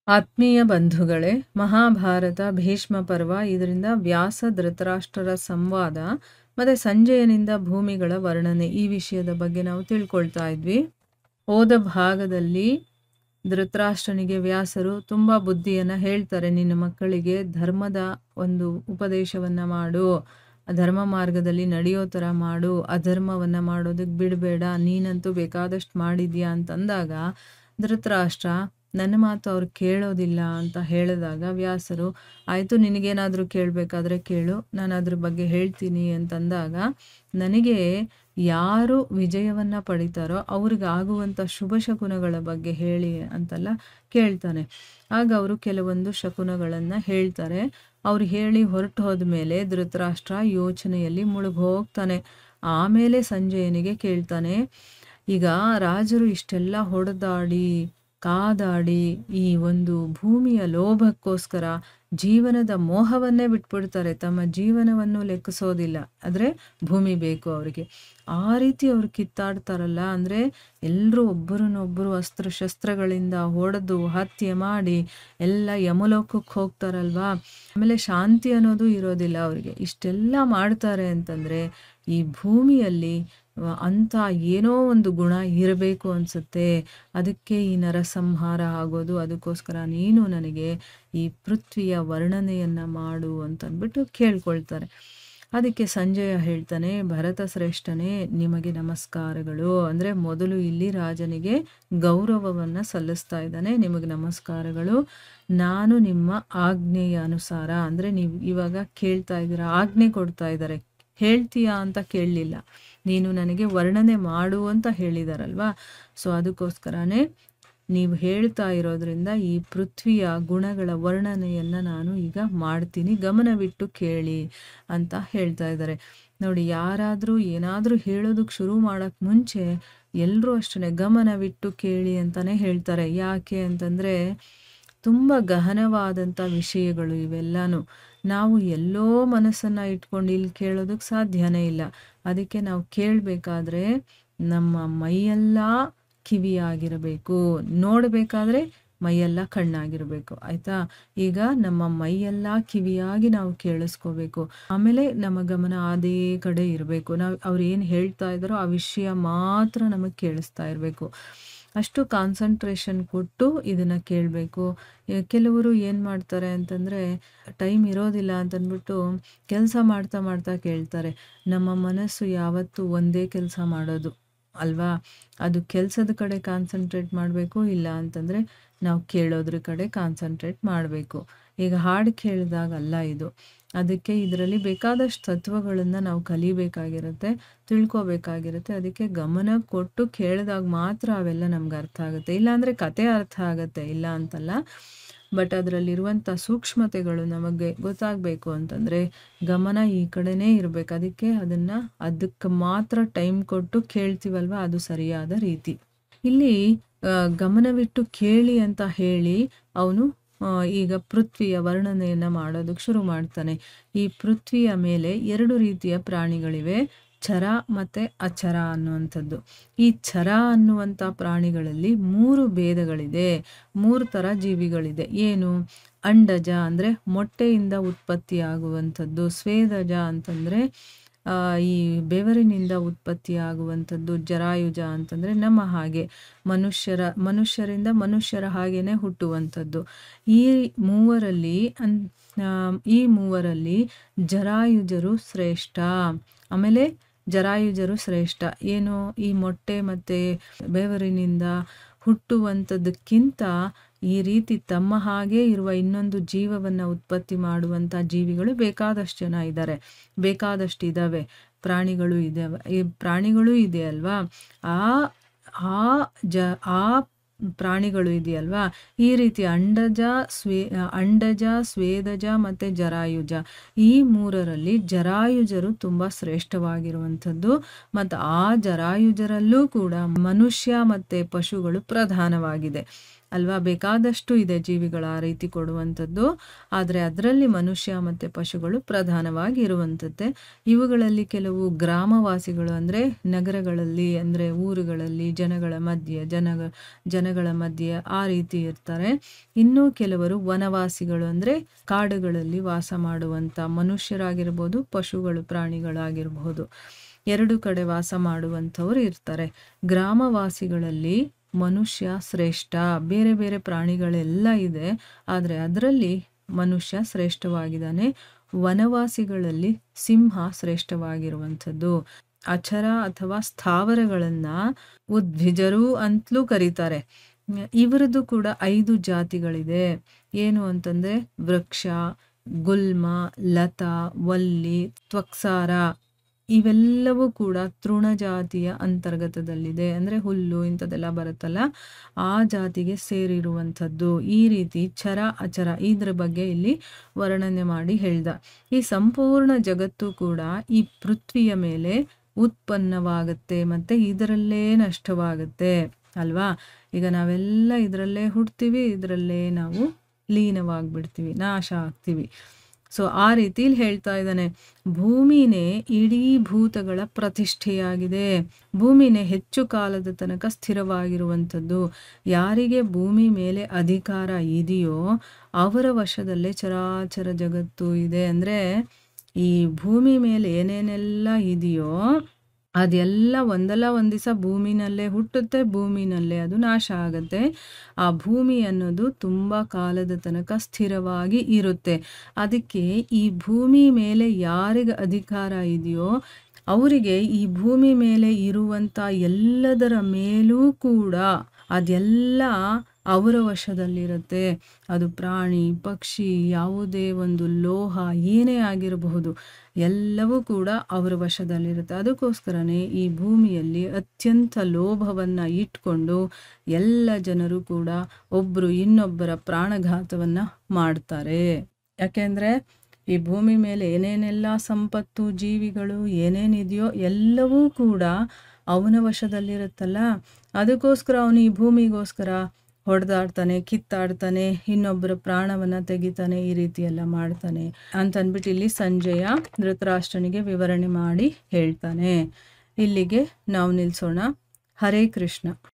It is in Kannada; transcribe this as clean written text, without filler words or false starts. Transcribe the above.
ಆತ್ಮೀಯ ಬಂಧುಗಳೇ, ಮಹಾಭಾರತ ಭೀಷ್ಮ ಪರ್ವ, ಇದರಿಂದ ವ್ಯಾಸ ಧೃತರಾಷ್ಟ್ರರ ಸಂವಾದ ಮತ್ತು ಸಂಜಯನಿಂದ ಭೂಮಿಗಳ ವರ್ಣನೆ, ಈ ವಿಷಯದ ಬಗ್ಗೆ ನಾವು ತಿಳ್ಕೊಳ್ತಾ ಇದ್ವಿ. ಹೋದ ಭಾಗದಲ್ಲಿ ಧೃತರಾಷ್ಟ್ರನಿಗೆ ವ್ಯಾಸರು ತುಂಬ ಬುದ್ಧಿಯನ್ನು ಹೇಳ್ತಾರೆ. ನಿನ್ನ ಮಕ್ಕಳಿಗೆ ಧರ್ಮದ ಒಂದು ಉಪದೇಶವನ್ನು ಮಾಡು, ಧರ್ಮ ಮಾರ್ಗದಲ್ಲಿ ನಡೆಯೋ ಥರ ಮಾಡು, ಅಧರ್ಮವನ್ನು ಮಾಡೋದಕ್ಕೆ ಬಿಡಬೇಡ, ನೀನಂತೂ ಬೇಕಾದಷ್ಟು ಮಾಡಿದ್ಯಾ ಅಂತಂದಾಗ ಧೃತರಾಷ್ಟ್ರ ನನ್ನ ಮಾತು ಅವ್ರು ಕೇಳೋದಿಲ್ಲ ಅಂತ ಹೇಳಿದಾಗ ವ್ಯಾಸರು ಆಯಿತು, ನಿನಗೇನಾದರೂ ಕೇಳಬೇಕಾದ್ರೆ ಕೇಳು, ನಾನು ಅದ್ರ ಬಗ್ಗೆ ಹೇಳ್ತೀನಿ ಅಂತಂದಾಗ ನನಗೆ ಯಾರು ವಿಜಯವನ್ನು ಪಡಿತಾರೋ ಅವ್ರಿಗಾಗುವಂಥ ಶುಭ ಶಕುನಗಳ ಬಗ್ಗೆ ಹೇಳಿ ಅಂತೆಲ್ಲ ಕೇಳ್ತಾನೆ. ಆಗ ಅವರು ಕೆಲವೊಂದು ಶಕುನಗಳನ್ನು ಹೇಳ್ತಾರೆ. ಅವ್ರು ಹೇಳಿ ಹೊರಟು ಹೋದ್ಮೇಲೆ ಧೃತರಾಷ್ಟ್ರ ಯೋಚನೆಯಲ್ಲಿ ಮುಳುಗೋಗ್ತಾನೆ. ಆಮೇಲೆ ಸಂಜಯನಿಗೆ ಕೇಳ್ತಾನೆ, ಈಗ ರಾಜರು ಇಷ್ಟೆಲ್ಲ ಹೊಡೆದಾಡಿ ಕಾದಾಡಿ ಈ ಒಂದು ಭೂಮಿಯ ಲೋಭಕ್ಕೋಸ್ಕರ ಜೀವನದ ಮೋಹವನ್ನೇ ಬಿಟ್ಬಿಡ್ತಾರೆ, ತಮ್ಮ ಜೀವನವನ್ನು ಲೆಕ್ಕಿಸೋದಿಲ್ಲ, ಆದರೆ ಭೂಮಿ ಬೇಕು ಅವರಿಗೆ. ಆ ರೀತಿ ಅವ್ರು ಕಿತ್ತಾಡ್ತಾರಲ್ಲ, ಅಂದರೆ ಎಲ್ಲರೂ ಒಬ್ಬರನ್ನೊಬ್ಬರು ಶಸ್ತ್ರಗಳಿಂದ ಹೊಡೆದು ಹತ್ಯೆ ಮಾಡಿ ಎಲ್ಲ ಯಮಲೋಕಕ್ಕೆ ಹೋಗ್ತಾರಲ್ವಾ. ಆಮೇಲೆ ಶಾಂತಿ ಅನ್ನೋದು ಇರೋದಿಲ್ಲ ಅವರಿಗೆ. ಇಷ್ಟೆಲ್ಲ ಮಾಡ್ತಾರೆ ಅಂತಂದರೆ ಈ ಭೂಮಿಯಲ್ಲಿ ಅಂಥ ಏನೋ ಒಂದು ಗುಣ ಇರಬೇಕು ಅನಿಸುತ್ತೆ. ಅದಕ್ಕೆ ಈ ನರಸಂಹಾರ ಆಗೋದು. ಅದಕ್ಕೋಸ್ಕರ ನೀನು ನನಗೆ ಈ ಪೃಥ್ವಿಯ ವರ್ಣನೆಯನ್ನು ಮಾಡು ಅಂತಂದ್ಬಿಟ್ಟು ಕೇಳ್ಕೊಳ್ತಾರೆ. ಅದಕ್ಕೆ ಸಂಜಯ ಹೇಳ್ತಾನೆ, ಭರತ ಶ್ರೇಷ್ಠನೇ, ನಿಮಗೆ ನಮಸ್ಕಾರಗಳು. ಅಂದರೆ ಮೊದಲು ಇಲ್ಲಿ ರಾಜನಿಗೆ ಗೌರವವನ್ನು ಸಲ್ಲಿಸ್ತಾ ಇದ್ದಾನೆ. ನಿಮಗೆ ನಮಸ್ಕಾರಗಳು, ನಾನು ನಿಮ್ಮ ಆಜ್ಞೆಯ ಅನುಸಾರ, ಅಂದರೆ ನೀವು ಇವಾಗ ಕೇಳ್ತಾ ಇದ್ದೀರಾ, ಆಜ್ಞೆ ಕೊಡ್ತಾ ಇದ್ದಾರೆ, ಹೇಳ್ತೀಯಾ ಅಂತ ಕೇಳಲಿಲ್ಲ, ನೀನು ನನಗೆ ವರ್ಣನೆ ಮಾಡು ಅಂತ ಹೇಳಿದಾರಲ್ವಾ. ಸೊ ಅದಕ್ಕೋಸ್ಕರನೇ ನೀವು ಹೇಳ್ತಾ ಇರೋದ್ರಿಂದ ಈ ಪೃಥ್ವಿಯ ಗುಣಗಳ ವರ್ಣನೆಯನ್ನು ನಾನು ಈಗ ಮಾಡ್ತೀನಿ, ಗಮನವಿಟ್ಟು ಕೇಳಿ ಅಂತ ಹೇಳ್ತಾ ಇದ್ದಾರೆ. ನೋಡಿ, ಯಾರಾದರೂ ಏನಾದರೂ ಹೇಳೋದಕ್ಕೆ ಶುರು ಮಾಡೋಕ್ಕೆ ಮುಂಚೆ ಎಲ್ಲರೂ ಅಷ್ಟೇ ಗಮನವಿಟ್ಟು ಕೇಳಿ ಅಂತಲೇ ಹೇಳ್ತಾರೆ. ಯಾಕೆ ಅಂತಂದರೆ ತುಂಬ ಗಹನವಾದಂಥ ವಿಷಯಗಳು ಇವೆಲ್ಲನೂ. ನಾವು ಎಲ್ಲೋ ಮನಸ್ಸನ್ನು ಇಟ್ಕೊಂಡು ಇಲ್ಲಿ ಕೇಳೋದಕ್ಕೆ ಸಾಧ್ಯನೇ ಇಲ್ಲ. ಅದಕ್ಕೆ ನಾವು ಕೇಳಬೇಕಾದ್ರೆ ನಮ್ಮ ಮೈಯೆಲ್ಲ ಕಿವಿಯಾಗಿರಬೇಕು, ನೋಡಬೇಕಾದ್ರೆ ಮೈಯೆಲ್ಲ ಕಣ್ಣಾಗಿರಬೇಕು, ಆಯಿತಾ. ಈಗ ನಮ್ಮ ಮೈಯೆಲ್ಲ ಕಿವಿಯಾಗಿ ನಾವು ಕೇಳಿಸ್ಕೋಬೇಕು. ಆಮೇಲೆ ನಮ್ಮ ಗಮನ ಅದೇ ಕಡೆ ಇರಬೇಕು. ನಾವು ಅವ್ರು ಏನು ಹೇಳ್ತಾ ಇದ್ದಾರೋ ಆ ವಿಷಯ ಮಾತ್ರ ನಮಗೆ ಕೇಳಿಸ್ತಾ ಇರಬೇಕು. ಅಷ್ಟು ಕಾನ್ಸಂಟ್ರೇಷನ್ ಕೊಟ್ಟು ಇದನ್ನು ಕೇಳಬೇಕು. ಕೆಲವರು ಏನು ಮಾಡ್ತಾರೆ ಅಂತಂದರೆ ಟೈಮ್ ಇರೋದಿಲ್ಲ ಅಂತಂದ್ಬಿಟ್ಟು ಕೆಲಸ ಮಾಡ್ತಾ ಮಾಡ್ತಾ ಕೇಳ್ತಾರೆ. ನಮ್ಮ ಮನಸ್ಸು ಯಾವತ್ತೂ ಒಂದೇ ಕೆಲಸ ಮಾಡೋದು ಅಲ್ವಾ. ಅದು ಕೆಲಸದ ಕಡೆ ಕಾನ್ಸಂಟ್ರೇಟ್ ಮಾಡಬೇಕು, ಇಲ್ಲ ಅಂತಂದರೆ ನಾವು ಕೇಳೋದ್ರ ಕಡೆ ಕಾನ್ಸಂಟ್ರೇಟ್ ಮಾಡಬೇಕು. ಈಗ ಹಾಡು ಕೇಳಿದಾಗಲ್ಲ ಇದು. ಅದಕ್ಕೆ ಇದರಲ್ಲಿ ಬೇಕಾದಷ್ಟು ತತ್ವಗಳನ್ನು ನಾವು ಕಲಿಬೇಕಾಗಿರುತ್ತೆ, ತಿಳ್ಕೊಬೇಕಾಗಿರುತ್ತೆ. ಅದಕ್ಕೆ ಗಮನ ಕೊಟ್ಟು ಕೇಳಿದಾಗ ಮಾತ್ರ ಅವೆಲ್ಲ ನಮ್ಗೆ ಅರ್ಥ ಆಗುತ್ತೆ. ಇಲ್ಲಾಂದರೆ ಕತೆ ಅರ್ಥ ಆಗುತ್ತೆ, ಇಲ್ಲ ಅಂತಲ್ಲ, ಬಟ್ ಅದರಲ್ಲಿರುವಂಥ ಸೂಕ್ಷ್ಮತೆಗಳು ನಮಗೆ ಗೊತ್ತಾಗಬೇಕು ಅಂತಂದರೆ ಗಮನ ಈ ಕಡೆನೇ ಇರಬೇಕು. ಅದಕ್ಕೆ ಮಾತ್ರ ಟೈಮ್ ಕೊಟ್ಟು ಕೇಳ್ತೀವಲ್ವ, ಅದು ಸರಿಯಾದ ರೀತಿ. ಇಲ್ಲಿ ಗಮನವಿಟ್ಟು ಕೇಳಿ ಅಂತ ಹೇಳಿ ಅವನು ಈಗ ಪೃಥ್ವಿಯ ವರ್ಣನೆಯನ್ನು ಮಾಡೋದಕ್ಕೆ ಶುರು ಮಾಡ್ತಾನೆ. ಈ ಪೃಥ್ವಿಯ ಮೇಲೆ 2 ರೀತಿಯ ಪ್ರಾಣಿಗಳಿವೆ, ಚರ ಮತ್ತು ಅಚರ ಅನ್ನುವಂಥದ್ದು. ಈ ಚರ ಅನ್ನುವಂಥ ಪ್ರಾಣಿಗಳಲ್ಲಿ 3 ಭೇದಗಳಿದೆ, 3 ಥರ ಜೀವಿಗಳಿದೆ. ಏನು? ಅಂಡಜ ಅಂದರೆ ಮೊಟ್ಟೆಯಿಂದ ಉತ್ಪತ್ತಿಯಾಗುವಂಥದ್ದು, ಸ್ವೇದಜ ಅಂತಂದರೆ ಈ ಬೆವರಿನಿಂದ ಉತ್ಪತ್ತಿಯಾಗುವಂಥದ್ದು, ಜರಾಯುಜ ಅಂತಂದರೆ ನಮ್ಮ ಹಾಗೆ ಮನುಷ್ಯರಿಂದ ಮನುಷ್ಯರ ಹಾಗೇನೆ ಹುಟ್ಟುವಂಥದ್ದು. ಈ ಮೂವರಲ್ಲಿ ಜರಾಯುಜರು ಶ್ರೇಷ್ಠ. ಆಮೇಲೆ ಜರಾಯುಜರು ಶ್ರೇಷ್ಠ ಏನು? ಈ ಮೊಟ್ಟೆ ಮತ್ತು ಬೆವರಿನಿಂದ ಹುಟ್ಟುವಂಥದ್ದಕ್ಕಿಂತ ಈ ರೀತಿ ತಮ್ಮ ಹಾಗೆ ಇರುವ ಇನ್ನೊಂದು ಜೀವವನ್ನು ಉತ್ಪತ್ತಿ ಮಾಡುವಂಥ ಜೀವಿಗಳು ಬೇಕಾದಷ್ಟು ಜನ ಇದ್ದಾರೆ, ಬೇಕಾದಷ್ಟು ಇದ್ದಾವೆ, ಪ್ರಾಣಿಗಳು ಇದೆ ಅಲ್ವಾ. ಆ ಪ್ರಾಣಿಗಳು ಇದೆಯಲ್ವಾ, ಈ ರೀತಿ ಅಂಡಜ, ಸ್ವೇದಜ ಮತ್ತು ಜರಾಯುಜ, ಈ 3ರಲ್ಲಿ ಜರಾಯುಜರು ತುಂಬ ಶ್ರೇಷ್ಠವಾಗಿರುವಂಥದ್ದು. ಮತ್ತು ಆ ಜರಾಯುಜರಲ್ಲೂ ಕೂಡ ಮನುಷ್ಯ ಮತ್ತು ಪಶುಗಳು ಪ್ರಧಾನವಾಗಿದೆ. ಅಲ್ವಾ? ಬೇಕಾದಷ್ಟು ಇದೆ ಜೀವಿಗಳು ಆ ರೀತಿ ಕೊಡುವಂಥದ್ದು. ಆದರೆ ಅದರಲ್ಲಿ ಮನುಷ್ಯ ಮತ್ತು ಪಶುಗಳು ಪ್ರಧಾನವಾಗಿ ಇರುವಂಥದ್ದೇ. ಇವುಗಳಲ್ಲಿ ಕೆಲವು ಗ್ರಾಮವಾಸಿಗಳು ಅಂದರೆ ನಗರಗಳಲ್ಲಿ, ಅಂದರೆ ಊರುಗಳಲ್ಲಿ ಜನಗಳ ಮಧ್ಯೆ ಆ ರೀತಿ ಇರ್ತಾರೆ. ಇನ್ನೂ ಕೆಲವರು ವನವಾಸಿಗಳು ಅಂದರೆ ಕಾಡುಗಳಲ್ಲಿ ವಾಸ ಮಾಡುವಂಥ ಮನುಷ್ಯರಾಗಿರ್ಬೋದು, ಪಶುಗಳು ಪ್ರಾಣಿಗಳಾಗಿರ್ಬೋದು, ಎರಡು ಕಡೆ ವಾಸ ಮಾಡುವಂಥವ್ರು ಇರ್ತಾರೆ. ಗ್ರಾಮವಾಸಿಗಳಲ್ಲಿ ಮನುಷ್ಯ ಶ್ರೇಷ್ಠ. ಬೇರೆ ಬೇರೆ ಪ್ರಾಣಿಗಳೆಲ್ಲ ಇದೆ, ಆದರೆ ಅದರಲ್ಲಿ ಮನುಷ್ಯ ಶ್ರೇಷ್ಠವಾಗಿದ್ದಾನೆ. ವನವಾಸಿಗಳಲ್ಲಿ ಸಿಂಹ ಶ್ರೇಷ್ಠವಾಗಿರುವಂಥದ್ದು. ಅಚರ ಅಥವಾ ಸ್ಥಾವರಗಳನ್ನು ಉದ್ಭಿಜರು ಅಂತಲೂ ಕರೀತಾರೆ. ಇವರದ್ದು ಕೂಡ 5 ಜಾತಿಗಳಿದೆ. ಏನು ಅಂತಂದರೆ ವೃಕ್ಷ, ಗುಲ್ಮ, ಲತಾ, ವಲ್ಲಿ, ತ್ವಕ್ಸಾರ ಇವೆಲ್ಲವೂ ಕೂಡ ತೃಣಜಾತಿಯ ಅಂತರ್ಗತದಲ್ಲಿದೆ. ಅಂದರೆ ಹುಲ್ಲು ಇಂಥದ್ದೆಲ್ಲ ಬರುತ್ತಲ್ಲ, ಆ ಜಾತಿಗೆ ಸೇರಿರುವಂಥದ್ದು. ಈ ರೀತಿ ಚರ ಅಚರ ಇದ್ರ ಬಗ್ಗೆ ಇಲ್ಲಿ ವರ್ಣನೆ ಮಾಡಿ ಹೇಳ್ದ. ಈ ಸಂಪೂರ್ಣ ಜಗತ್ತು ಕೂಡ ಈ ಪೃಥ್ವಿಯ ಮೇಲೆ ಉತ್ಪನ್ನವಾಗುತ್ತೆ ಮತ್ತು ಇದರಲ್ಲೇ ನಷ್ಟವಾಗುತ್ತೆ ಅಲ್ವಾ? ಈಗ ನಾವೆಲ್ಲ ಇದರಲ್ಲೇ ಹುಡ್ತೀವಿ, ಇದರಲ್ಲೇ ನಾವು ಲೀನವಾಗಿಬಿಡ್ತೀವಿ, ನಾಶ ಆಗ್ತೀವಿ. ಸೊ ಆ ರೀತಿ ಇಲ್ಲಿ ಹೇಳ್ತಾ ಇದ್ದಾನೆ, ಭೂಮಿನೇ ಇಡೀ ಭೂತಗಳ ಪ್ರತಿಷ್ಠೆಯಾಗಿದೆ. ಭೂಮಿನೇ ಹೆಚ್ಚು ಕಾಲದ ತನಕ ಸ್ಥಿರವಾಗಿರುವಂಥದ್ದು. ಯಾರಿಗೆ ಭೂಮಿ ಮೇಲೆ ಅಧಿಕಾರ ಇದೆಯೋ ಅವರ ವಶದಲ್ಲೇ ಚರಾಚರ ಜಗತ್ತು ಇದೆ. ಅಂದರೆ ಈ ಭೂಮಿ ಮೇಲೆ ಏನೇನೆಲ್ಲ ಇದೆಯೋ ಅದೆಲ್ಲ ಒಂದಲ್ಲ ಒಂದು ದಿವಸ ಭೂಮಿನಲ್ಲೇ ಹುಟ್ಟುತ್ತೆ, ಭೂಮಿನಲ್ಲೇ ಅದು ನಾಶ ಆಗುತ್ತೆ. ಆ ಭೂಮಿ ಅನ್ನೋದು ತುಂಬ ಕಾಲದ ತನಕ ಸ್ಥಿರವಾಗಿ ಇರುತ್ತೆ. ಅದಕ್ಕೆ ಈ ಭೂಮಿ ಮೇಲೆ ಯಾರಿಗೆ ಅಧಿಕಾರ ಇದೆಯೋ ಅವರಿಗೆ ಈ ಭೂಮಿ ಮೇಲೆ ಇರುವಂಥ ಎಲ್ಲದರ ಮೇಲೂ ಕೂಡ ಅದೆಲ್ಲ ಅವರ ವಶದಲ್ಲಿರುತ್ತೆ. ಅದು ಪ್ರಾಣಿ, ಪಕ್ಷಿ, ಯಾವುದೇ ಒಂದು ಲೋಹ ಏನೇ ಆಗಿರಬಹುದು, ಎಲ್ಲವೂ ಕೂಡ ಅವರ ವಶದಲ್ಲಿರುತ್ತೆ. ಅದಕ್ಕೋಸ್ಕರನೇ ಈ ಭೂಮಿಯಲ್ಲಿ ಅತ್ಯಂತ ಲೋಭವನ್ನು ಇಟ್ಕೊಂಡು ಎಲ್ಲ ಜನರು ಕೂಡ ಒಬ್ಬರು ಇನ್ನೊಬ್ಬರ ಪ್ರಾಣಘಾತವನ್ನು ಮಾಡ್ತಾರೆ. ಯಾಕೆಂದರೆ ಈ ಭೂಮಿ ಮೇಲೆ ಏನೇನೆಲ್ಲ ಸಂಪತ್ತು, ಜೀವಿಗಳು ಏನೇನಿದೆಯೋ ಎಲ್ಲವೂ ಕೂಡ ಅವನ ವಶದಲ್ಲಿರುತ್ತಲ್ಲ. ಅದಕ್ಕೋಸ್ಕರ ಅವನು ಈ ಭೂಮಿಗೋಸ್ಕರ ಹೊಡೆದಾಡ್ತಾನೆ, ಕಿತ್ತಾಡ್ತಾನೆ, ಇನ್ನೊಬ್ಬರ ಪ್ರಾಣವನ್ನು ತೆಗಿತಾನೆ, ಈ ರೀತಿ ಎಲ್ಲ ಮಾಡ್ತಾನೆ ಅಂತಂದ್ಬಿಟ್ಟು ಇಲ್ಲಿ ಸಂಜಯ ಧೃತರಾಷ್ಟ್ರನಿಗೆ ವಿವರಣೆ ಮಾಡಿ ಹೇಳ್ತಾನೆ. ಇಲ್ಲಿಗೆ ನಾವು ನಿಲ್ಲಿಸೋಣ. ಹರೇ ಕೃಷ್ಣ.